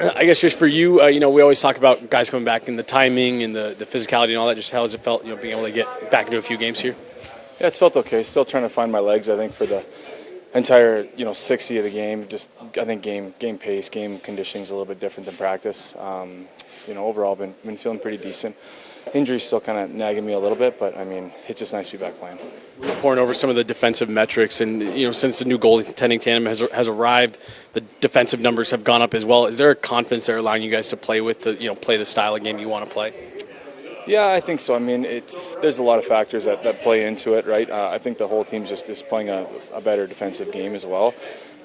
I guess just for you, we always talk about guys coming back and the timing and the physicality and all that. Just how has it felt, being able to get back into a few games here? Yeah, it's felt okay. Still trying to find my legs, I think, for the entire, 60 of the game. Just, I think game pace, game conditioning is a little bit different than practice. Overall, been feeling pretty decent. Injuries still kind of nagging me a little bit, but, it's just nice to be back playing. We're pouring over some of the defensive metrics, and, since the new goaltending tandem has arrived, the defensive numbers have gone up as well. Is there a confidence they're allowing you guys to play with, to, play the style of game you want to play? Yeah, I think so. There's a lot of factors that play into it, right? I think the whole team's just playing a better defensive game as well.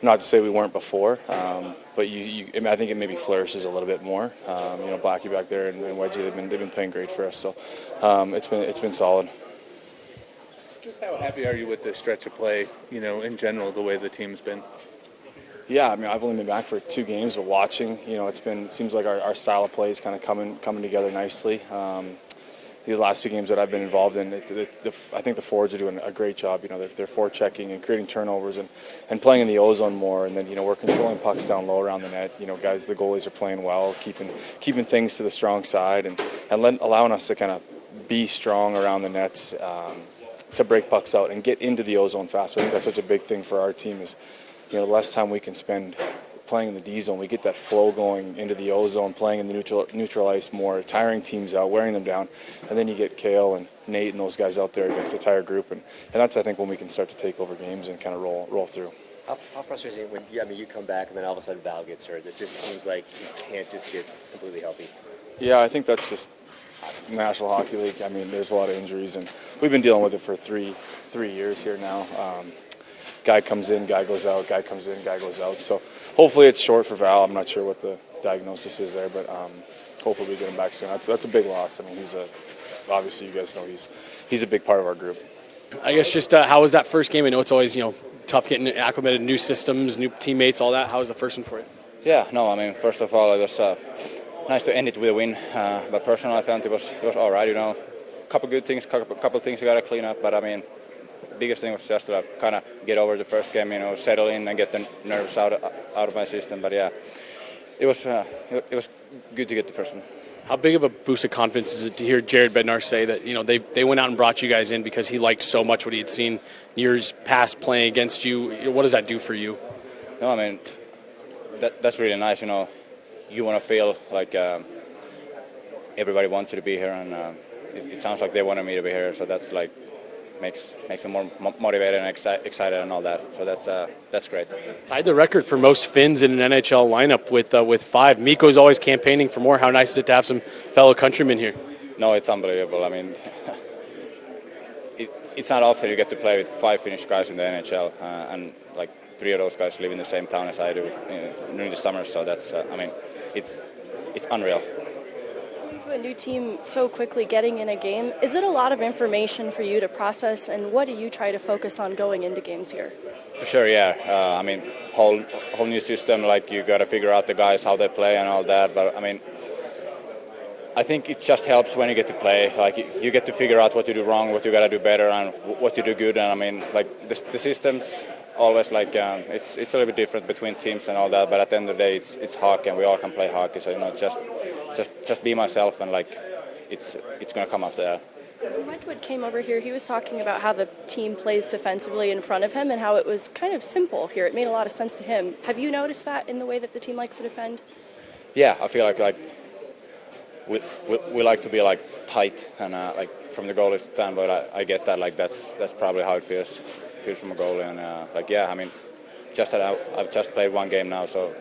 Not to say we weren't before, but I think it maybe flourishes a little bit more. Blackie back there and Wedgie, they've been playing great for us. So it's been solid. Just how happy are you with this stretch of play? In general, the way the team's been. Yeah, I've only been back for 2 games, but watching, it seems like our style of play is kind of coming together nicely. The last 2 games that I've been involved in, I think the forwards are doing a great job. They're forechecking and creating turnovers and playing in the O-zone more. And then, we're controlling pucks down low around the net. Guys, the goalies are playing well, keeping things to the strong side and allowing us to kind of be strong around the nets to break pucks out and get into the O-zone faster. I think that's such a big thing for our team is, the less time we can spend playing in the D zone, we get that flow going into the O zone, playing in the neutral ice more, tiring teams out, wearing them down, and then you get Kale and Nate and those guys out there against the entire group, and that's I think when we can start to take over games and kind of roll through. How frustrating is it when you come back and then all of a sudden Val gets hurt? It just seems like you can't just get completely healthy. Yeah, I think that's just National Hockey League. There's a lot of injuries, and we've been dealing with it for three years here now. Guy comes in, guy goes out, guy comes in, guy goes out. So hopefully it's short for Val. I'm not sure what the diagnosis is there, but hopefully we get him back soon. That's a big loss. Obviously you guys know he's a big part of our group. I guess just how was that first game? I know it's always tough getting acclimated, new systems, new teammates, all that. How was the first one for you? Yeah, no, first of all, it was nice to end it with a win. But personally, I felt it was all right. Couple good things, couple things you got to clean up. But biggest thing was just to kind of get over the first game, settle in and get the nerves out of my system. But yeah, it was good to get the first one. How big of a boost of confidence is it to hear Jared Bednar say that they went out and brought you guys in because he liked so much what he had seen years past playing against you? What does that do for you? No, that's really nice. You want to feel like everybody wants you to be here, and it sounds like they wanted me to be here. So that's like. Makes me more motivated and excited and all that. So that's great. Tied the record for most Finns in an NHL lineup with 5. Mikko's always campaigning for more. How nice is it to have some fellow countrymen here? No, it's unbelievable. It's not often you get to play with 5 Finnish guys in the NHL, and like 3 of those guys live in the same town as I do during the summer. So that's it's unreal. To a new team so quickly getting in a game, is it a lot of information for you to process, and what do you try to focus on going into games here? For sure, yeah. Whole new system, like you got to figure out the guys, how they play and all that. But I think it just helps when you get to play. Like you get to figure out what you do wrong, what you got to do better, and what you do good. And the systems always it's a little bit different between teams and all that. But at the end of the day, it's hockey, and we all can play hockey. So just be myself, and it's going to come after that. When Wedgwood came over here, he was talking about how the team plays defensively in front of him and how it was kind of simple here. It made a lot of sense to him. Have you noticed that in the way that the team likes to defend? Yeah, I feel like we like to be tight and from the goalie standpoint. I get that. That's probably how it feels from a goalie. And just that I've just played 1 game now, so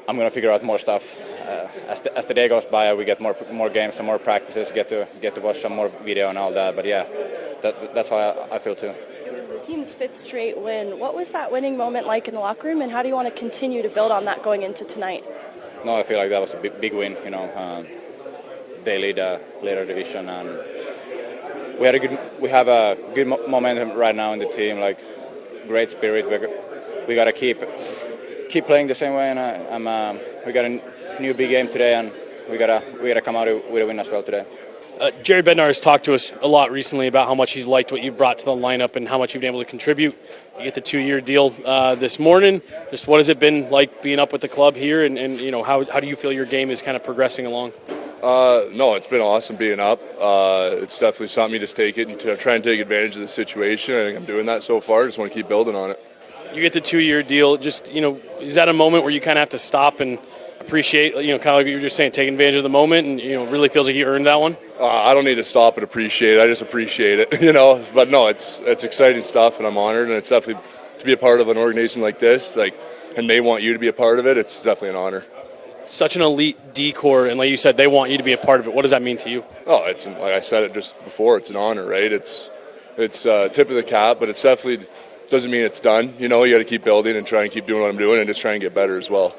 I'm going to figure out more stuff. As the day goes by, we get more games and more practices, get to watch some more video and all that. But yeah, that's how I feel too. It was the team's 5th straight win. What was that winning moment like in the locker room, and how do you want to continue to build on that going into tonight? No, I feel like that was a big win. They lead later division, and we have a good momentum right now in the team. Great spirit. We got to keep playing the same way, and we got a new big game today, and we gotta come out with a win as well today. Jerry Bednar has talked to us a lot recently about how much he's liked what you've brought to the lineup and how much you've been able to contribute. You get the 2-year deal this morning. Just what has it been like being up with the club here, and how do you feel your game is kind of progressing along? No, it's been awesome being up. It's definitely something you just take it and try and take advantage of the situation. I think I'm doing that so far. Just want to keep building on it. You get the 2-year deal. Just, is that a moment where you kind of have to stop and appreciate, kind of like what you were just saying, take advantage of the moment, and, really feels like you earned that one? I don't need to stop and appreciate it. I just appreciate it, But no, it's exciting stuff, and I'm honored, and it's definitely to be a part of an organization like this, and they want you to be a part of it. It's definitely an honor. Such an elite D-corps, and like you said, they want you to be a part of it. What does that mean to you? Oh, it's like I said it just before. It's an honor, right? It's tip of the cap, but it's definitely doesn't mean it's done. You got to keep building and try and keep doing what I'm doing, and just try and get better as well.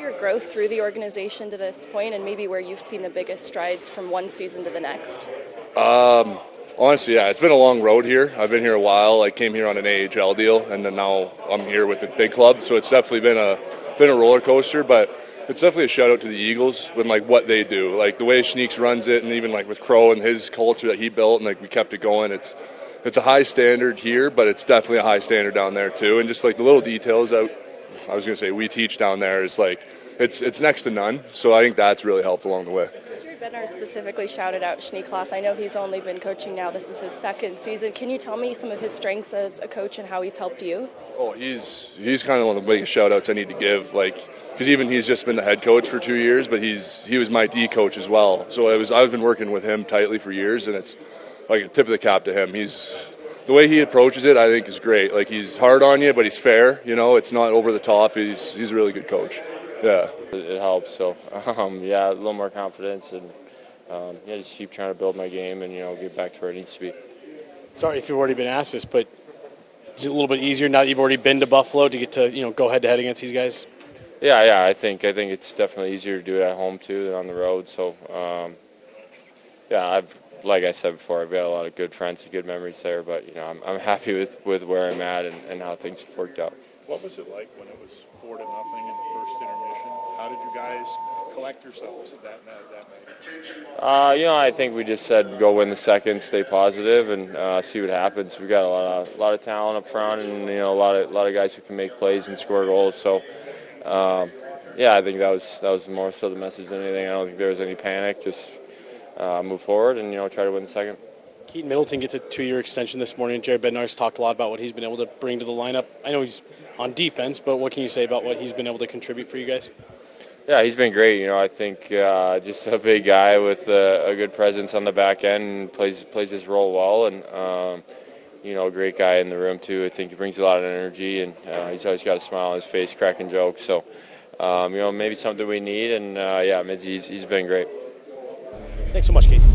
Your growth through the organization to this point, and maybe where you've seen the biggest strides from one season to the next? Honestly, yeah, it's been a long road here. I've been here a while. I came here on an AHL deal, and then now I'm here with the big club. So it's definitely been a roller coaster, but it's definitely a shout out to the Eagles with what they do, the way Schneeks runs it, and even with Crow and his culture that he built, and we kept it going. It's a high standard here, but it's definitely a high standard down there too. And just the little details I was going to say we teach down there is it's next to none. So I think that's really helped along the way. Jerry Bednar specifically shouted out Schneekloth. I know he's only been coaching now. This is his second season. Can you tell me some of his strengths as a coach and how he's helped you? Oh, he's kind of one of the biggest shout outs I need to give. Because even he's just been the head coach for 2 years, but he was my D coach as well. So I've been working with him tightly for years, and it's a tip of the cap to him. The way he approaches it, I think, is great. He's hard on you, but he's fair. It's not over the top. He's a really good coach. Yeah. It helps. So, a little more confidence, and just keep trying to build my game and get back to where it needs to be. Sorry if you've already been asked this, but is it a little bit easier now that you've already been to Buffalo to get to go head to head against these guys? Yeah. I think it's definitely easier to do it at home too than on the road. So, like I said before, I've got a lot of good friends and good memories there, but I'm happy with where I'm at and how things have worked out. What was it like when it was 4-0 in the first intermission? How did you guys collect yourselves that night? I think we just said go win the second, stay positive, and see what happens. We got a lot of talent up front, and a lot of guys who can make plays and score goals. So, I think that was more so the message than anything. I don't think there was any panic. Just move forward and try to win the second. Keaton Middleton gets a 2-year extension this morning. Jerry Bednar's talked a lot about what he's been able to bring to the lineup. I know he's on defense, but what can you say about what he's been able to contribute for you guys? Yeah, he's been great. I think just a big guy with a good presence on the back end and plays his role well, and a great guy in the room too. I think he brings a lot of energy, and he's always got a smile on his face, cracking jokes. So maybe something we need, and Midsy's he's been great. Thanks so much, Casey.